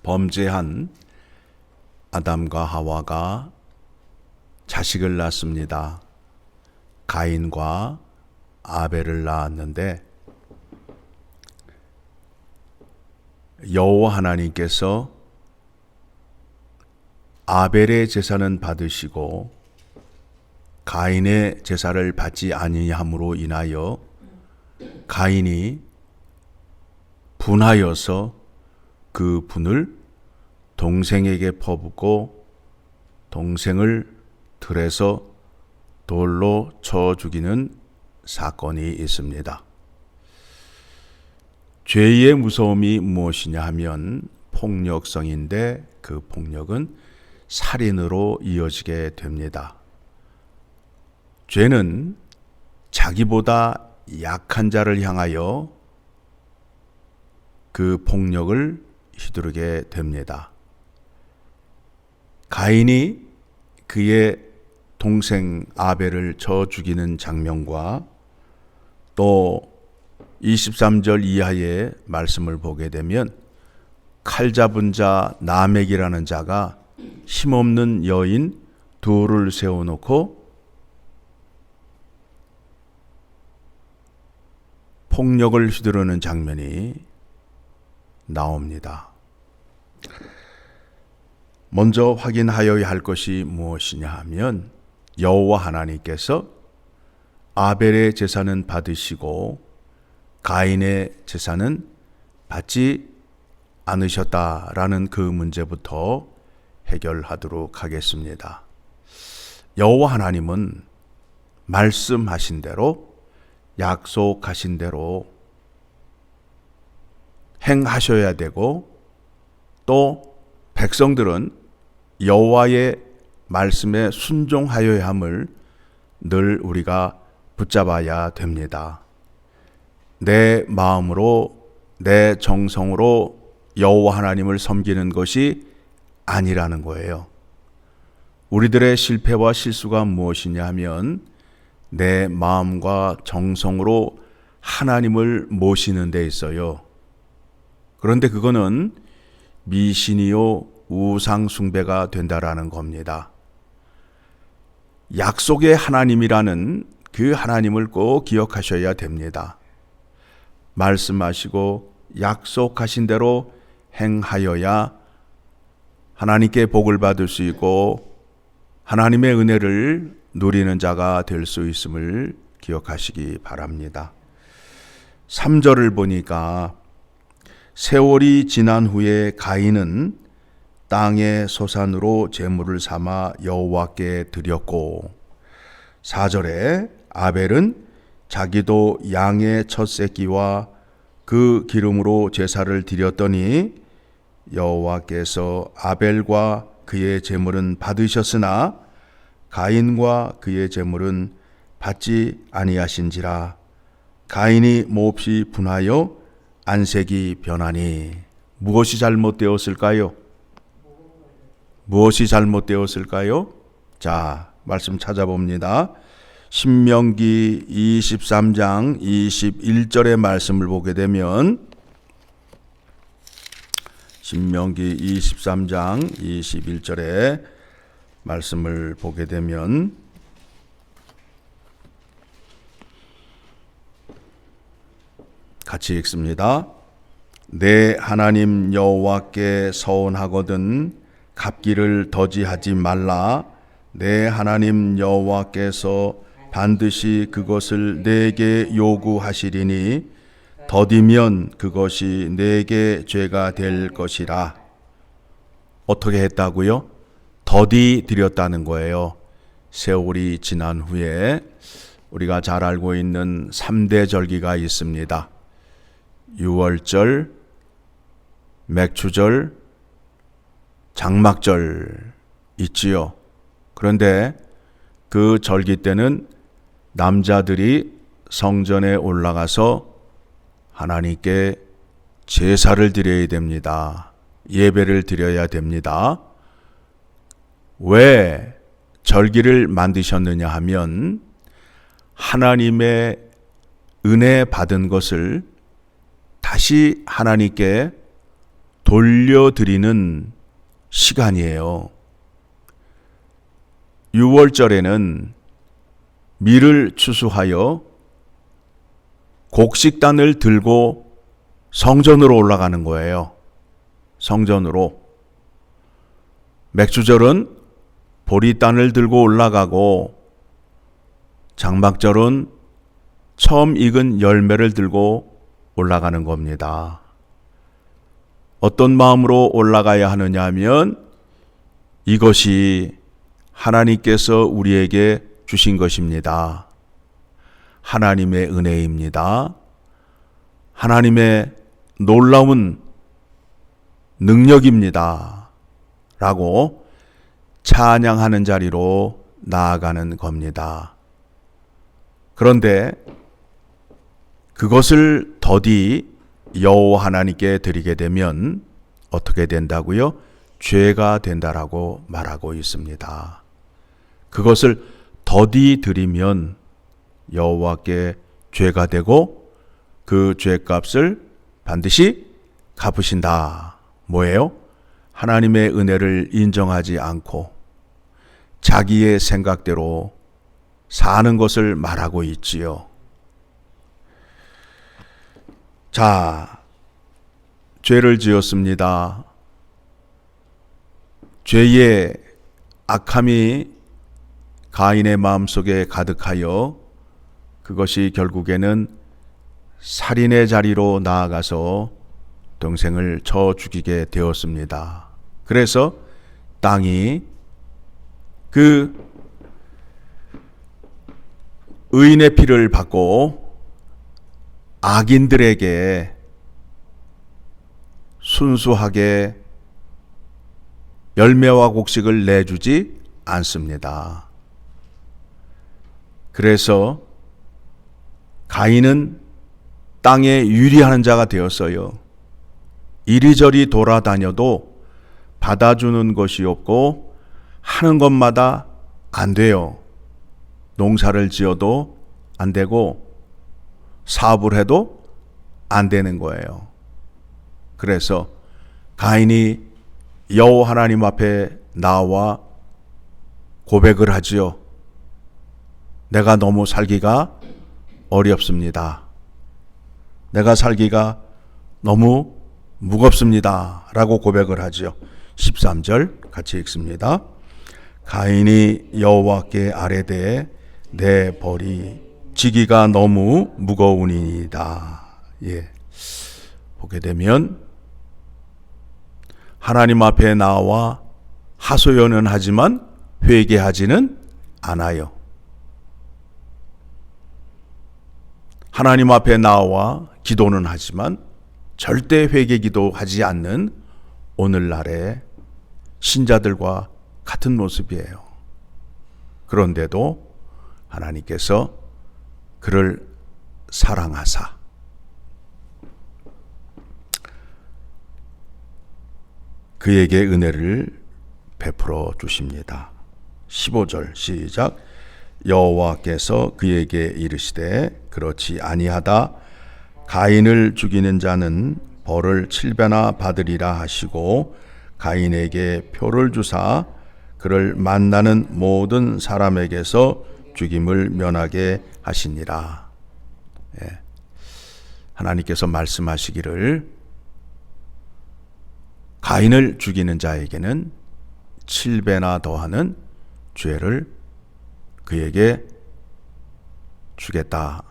범죄한 아담과 하와가 자식을 낳습니다. 가인과 아벨을 낳았는데 여호와 하나님께서 아벨의 제사는 받으시고 가인의 제사를 받지 아니함으로 인하여 가인이 분하여서 그 분을 동생에게 퍼붓고 동생을 들에서 돌로 쳐 죽이는 사건이 있습니다. 죄의 무서움이 무엇이냐 하면 폭력성인데 그 폭력은 살인으로 이어지게 됩니다. 죄는 자기보다 약한 자를 향하여 그 폭력을 휘두르게 됩니다. 가인이 그의 동생 아벨을 쳐 죽이는 장면과 또 23절 이하의 말씀을 보게 되면 칼 잡은 자 나멕이라는 자가 힘없는 여인 둘을 세워놓고 폭력을 휘두르는 장면이 나옵니다. 먼저 확인하여야 할 것이 무엇이냐 하면 여호와 하나님께서 아벨의 제사는 받으시고 가인의 제사는 받지 않으셨다라는 그 문제부터 해결하도록 하겠습니다. 여호와 하나님은 말씀하신 대로 약속하신 대로 행하셔야 되고 또 백성들은 여호와의 말씀에 순종하여야 함을 늘 우리가 붙잡아야 됩니다. 내 마음으로 내 정성으로 여호와 하나님을 섬기는 것이 아니라는 거예요. 우리들의 실패와 실수가 무엇이냐 하면 내 마음과 정성으로 하나님을 모시는 데 있어요. 그런데 그거는 미신이요 우상 숭배가 된다라는 겁니다. 약속의 하나님이라는 그 하나님을 꼭 기억하셔야 됩니다. 말씀하시고 약속하신 대로 행하여야 하나님께 복을 받을 수 있고 하나님의 은혜를 누리는 자가 될 수 있음을 기억하시기 바랍니다. 3절을 보니까 세월이 지난 후에 가인은 땅의 소산으로 제물을 삼아 여호와께 드렸고 4절에 아벨은 자기도 양의 첫 새끼와 그 기름으로 제사를 드렸더니 여호와께서 아벨과 그의 제물은 받으셨으나 가인과 그의 제물은 받지 아니하신지라. 가인이 몹시 분하여 안색이 변하니. 무엇이 잘못되었을까요? 무엇이 잘못되었을까요? 자, 말씀 찾아봅니다. 신명기 23장 21절의 말씀을 보게 되면 신명기 23장 21절의 말씀을 보게 되면 같이 읽습니다. 내 하나님 여호와께 서원하거든 갚기를 더디하지 말라. 내 하나님 여호와께서 반드시 그것을 내게 요구하시리니 더디면 그것이 내게 죄가 될 것이라. 어떻게 했다고요? 더디 드렸다는 거예요. 세월이 지난 후에 우리가 잘 알고 있는 3대 절기가 있습니다. 유월절, 맥추절, 장막절 있지요. 그런데 그 절기 때는 남자들이 성전에 올라가서 하나님께 제사를 드려야 됩니다. 예배를 드려야 됩니다. 왜 절기를 만드셨느냐 하면 하나님의 은혜 받은 것을 다시 하나님께 돌려드리는 시간이에요. 6월절에는 밀을 추수하여 곡식단을 들고 성전으로 올라가는 거예요. 성전으로. 맥주절은 보리단을 들고 올라가고, 장막절은 처음 익은 열매를 들고 올라가는 겁니다. 어떤 마음으로 올라가야 하느냐 하면 이것이 하나님께서 우리에게 주신 것입니다. 하나님의 은혜입니다. 하나님의 놀라운 능력입니다. 라고 찬양하는 자리로 나아가는 겁니다. 그런데 그것을 더디 여호와 하나님께 드리게 되면 어떻게 된다고요? 죄가 된다라고 말하고 있습니다. 그것을 더디 드리면 여호와께 죄가 되고 그 죄값을 반드시 갚으신다. 뭐예요? 하나님의 은혜를 인정하지 않고 자기의 생각대로 사는 것을 말하고 있지요. 자, 죄를 지었습니다. 죄의 악함이 가인의 마음속에 가득하여 그것이 결국에는 살인의 자리로 나아가서 동생을 쳐 죽이게 되었습니다. 그래서 땅이 그 의인의 피를 받고 악인들에게 순수하게 열매와 곡식을 내주지 않습니다. 그래서 가인은 땅에 유리하는 자가 되었어요. 이리저리 돌아다녀도 받아주는 것이 없고 하는 것마다 안 돼요. 농사를 지어도 안 되고 사업을 해도 안 되는 거예요. 그래서 가인이 여호와 하나님 앞에 나와 고백을 하지요. 내가 너무 살기가 어렵습니다. 내가 살기가 너무 무겁습니다. 라고 고백을 하지요. 13절 같이 읽습니다. 가인이 여호와께 아뢰되 내 벌이 지기가 너무 무거우니이다. 예. 보게 되면 하나님 앞에 나와 하소연은 하지만 회개하지는 않아요. 하나님 앞에 나와 기도는 하지만 절대 회개 기도하지 않는 오늘날의 신자들과 같은 모습이에요. 그런데도 하나님께서 그를 사랑하사 그에게 은혜를 베풀어 주십니다. 15절 시작. 여호와께서 그에게 이르시되 그렇지 아니하다. 가인을 죽이는 자는 벌을 7배나 받으리라 하시고 가인에게 표를 주사 그를 만나는 모든 사람에게서 죽임을 면하게 하시니라. 예. 하나님께서 말씀하시기를 가인을 죽이는 자에게는 7배나 더하는 죄를 그에게 주겠다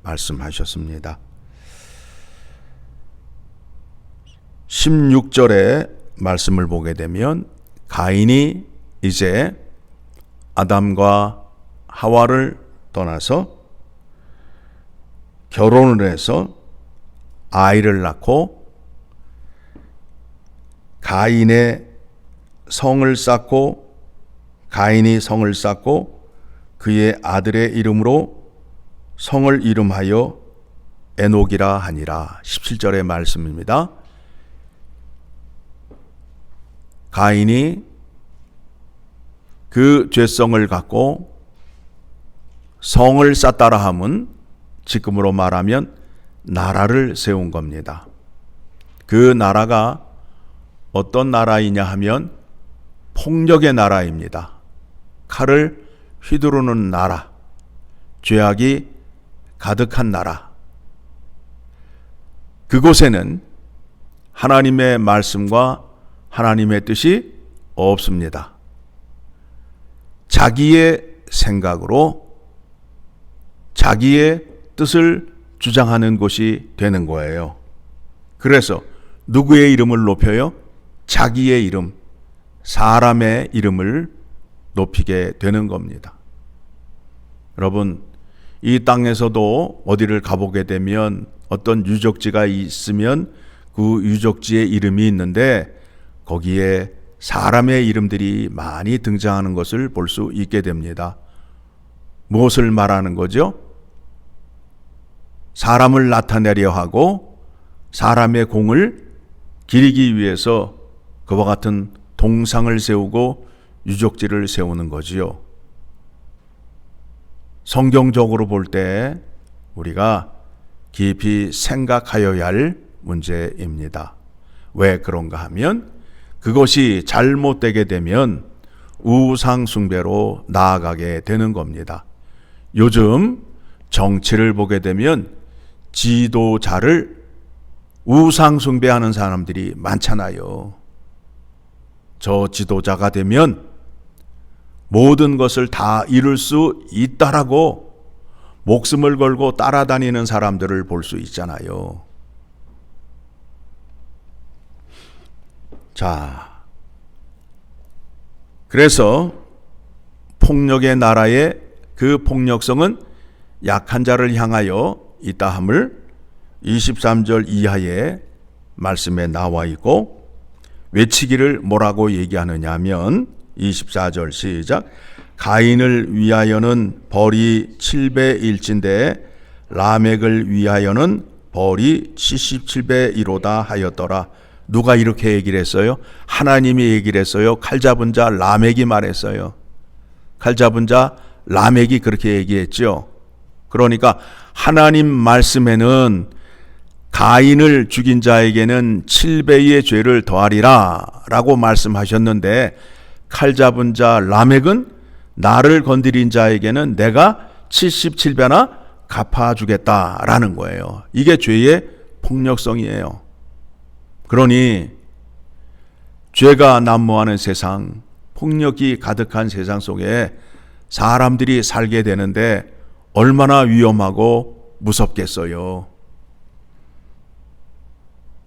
말씀하셨습니다. 16절의 말씀을 보게 되면 가인이 이제 아담과 하와를 떠나서 결혼을 해서 아이를 낳고 가인의 성을 쌓고 가인이 성을 쌓고 그의 아들의 이름으로 성을 이름하여 에녹이라 하니라. 17절의 말씀입니다. 가인이 그 죄성을 갖고 성을 쌓다라 함은 지금으로 말하면 나라를 세운 겁니다. 그 나라가 어떤 나라이냐 하면 폭력의 나라입니다. 칼을 휘두르는 나라, 죄악이 가득한 나라. 그곳에는 하나님의 말씀과 하나님의 뜻이 없습니다. 자기의 생각으로 자기의 뜻을 주장하는 곳이 되는 거예요. 그래서 누구의 이름을 높여요? 자기의 이름, 사람의 이름을 높이게 되는 겁니다. 여러분, 이 땅에서도 어디를 가보게 되면 어떤 유적지가 있으면 그 유적지의 이름이 있는데 거기에 사람의 이름들이 많이 등장하는 것을 볼 수 있게 됩니다. 무엇을 말하는 거죠? 사람을 나타내려 하고 사람의 공을 기리기 위해서 그와 같은 동상을 세우고 유적지를 세우는 거지요. 성경적으로 볼 때 우리가 깊이 생각하여야 할 문제입니다. 왜 그런가 하면 그것이 잘못되게 되면 우상 숭배로 나아가게 되는 겁니다. 요즘 정치를 보게 되면 지도자를 우상 숭배하는 사람들이 많잖아요. 저 지도자가 되면 모든 것을 다 이룰 수 있다라고 목숨을 걸고 따라다니는 사람들을 볼 수 있잖아요. 자, 그래서 폭력의 나라의 그 폭력성은 약한 자를 향하여 있다 함을 23절 이하의 말씀에 나와 있고, 외치기를 뭐라고 얘기하느냐 하면 24절 시작. 가인을 위하여는 벌이 7배일진데 라멕을 위하여는 벌이 77배 1호다 하였더라. 누가 이렇게 얘기를 했어요? 하나님이 얘기를 했어요? 칼 잡은 자 라멕이 말했어요. 칼 잡은 자 라멕이 그렇게 얘기했죠. 그러니까 하나님 말씀에는 가인을 죽인 자에게는 7배의 죄를 더하리라 라고 말씀하셨는데, 칼 잡은 자 라멕은 나를 건드린 자에게는 내가 77배나 갚아주겠다라는 거예요. 이게 죄의 폭력성이에요. 그러니 죄가 난무하는 세상, 폭력이 가득한 세상 속에 사람들이 살게 되는데 얼마나 위험하고 무섭겠어요.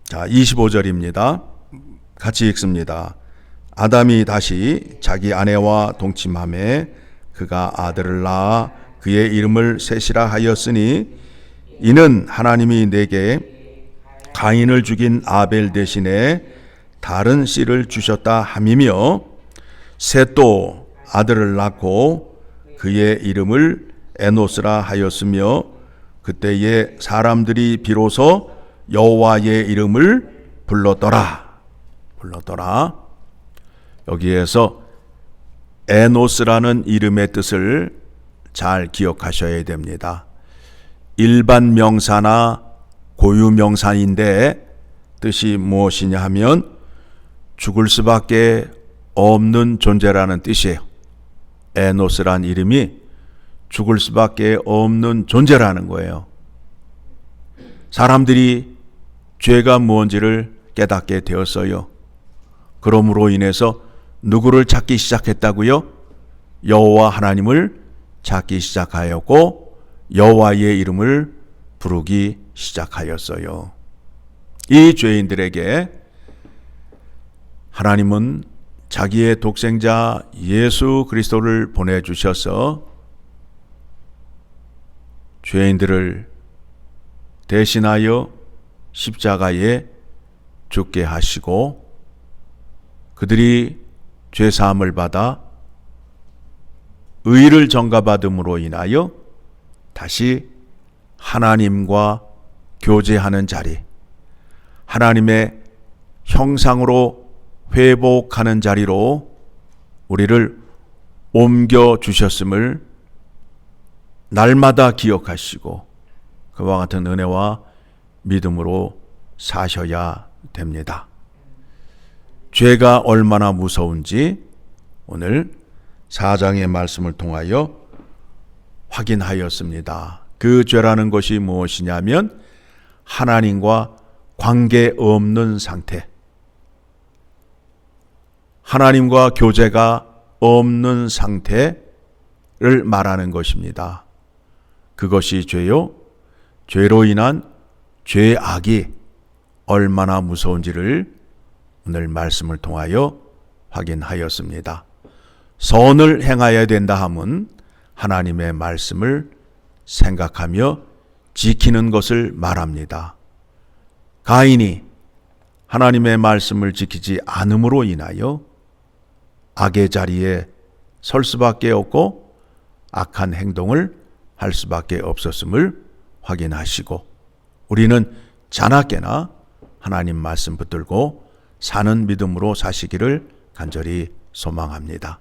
자, 25절입니다. 같이 읽습니다. 아담이 다시 자기 아내와 동침하매 그가 아들을 낳아 그의 이름을 셋이라 하였으니 이는 하나님이 내게 가인을 죽인 아벨 대신에 다른 씨를 주셨다 함이며, 셋도 아들을 낳고 그의 이름을 에노스라 하였으며 그때에 사람들이 비로소 여호와의 이름을 불렀더라. 여기에서 에노스라는 이름의 뜻을 잘 기억하셔야 됩니다. 일반 명사나 고유 명사인데 뜻이 무엇이냐 하면 죽을 수밖에 없는 존재라는 뜻이에요. 에노스란 이름이 죽을 수밖에 없는 존재라는 거예요. 사람들이 죄가 무엇인지를 깨닫게 되었어요. 그러므로 인해서 누구를 찾기 시작했다고요? 여호와 하나님을 찾기 시작하였고 여호와의 이름을 부르기 시작하였어요. 이 죄인들에게 하나님은 자기의 독생자 예수 그리스도를 보내주셔서 죄인들을 대신하여 십자가에 죽게 하시고 그들이 죄사함을 받아 의를 전가받음으로 인하여 다시 하나님과 교제하는 자리, 하나님의 형상으로 회복하는 자리로 우리를 옮겨주셨음을 날마다 기억하시고 그와 같은 은혜와 믿음으로 사셔야 됩니다. 죄가 얼마나 무서운지 오늘 4장의 말씀을 통하여 확인하였습니다. 그 죄라는 것이 무엇이냐면 하나님과 관계없는 상태, 하나님과 교제가 없는 상태를 말하는 것입니다. 그것이 죄요. 죄로 인한 죄악이 얼마나 무서운지를 오늘 말씀을 통하여 확인하였습니다. 선을 행하여야 된다 함은 하나님의 말씀을 생각하며 지키는 것을 말합니다. 가인이 하나님의 말씀을 지키지 않음으로 인하여 악의 자리에 설 수밖에 없고 악한 행동을 할 수밖에 없었음을 확인하시고 우리는 자나깨나 하나님 말씀 붙들고 사는 믿음으로 사시기를 간절히 소망합니다.